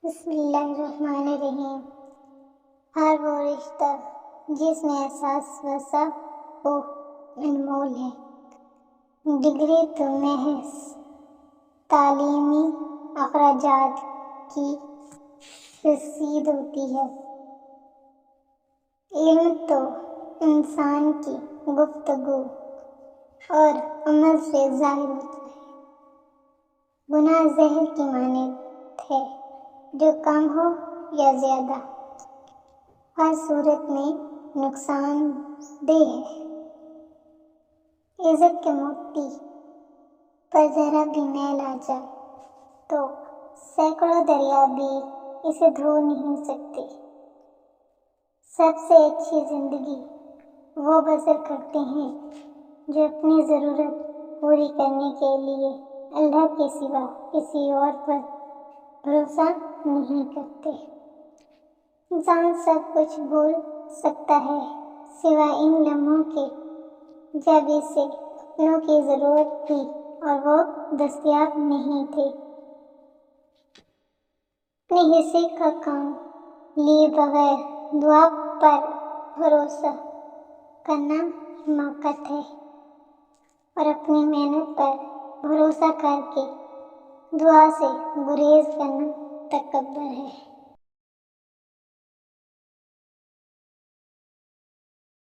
بسم اللہ الرحمن الرحیم۔ ہر وہ رشتہ جس میں احساس وسا وہ انمول ہے۔ ڈگری تو محض تعلیمی اخراجات کی رسید ہوتی ہے، علم تو انسان کی گفتگو اور عمل سے ظاہر ہوتا ہے۔ گناہ زہر کی مانند ہے، جو کم ہو یا زیادہ ہر صورت میں نقصان دہ ہے۔ عزت کے موتی پر ذرا بھی میل آ جائے تو سینکڑوں دریا بھی اسے دھو نہیں سکتے۔ سب سے اچھی زندگی وہ بسر کرتے ہیں جو اپنی ضرورت پوری کرنے کے لیے اللہ کے سوا کسی اور پر بھروسہ نہیں کرتے۔ انسان سب کچھ بھول سکتا ہے سوائے ان لمحوں کے جب اسے اپنوں کی ضرورت تھی اور وہ دستیاب نہیں تھے۔ اپنے حصے کا کام لیے بغیر دعا پر بھروسہ کرنا حماقت ہے، اور اپنی محنت پر بھروسہ کر کے دعا سے گریز کرنا تکبر ہے۔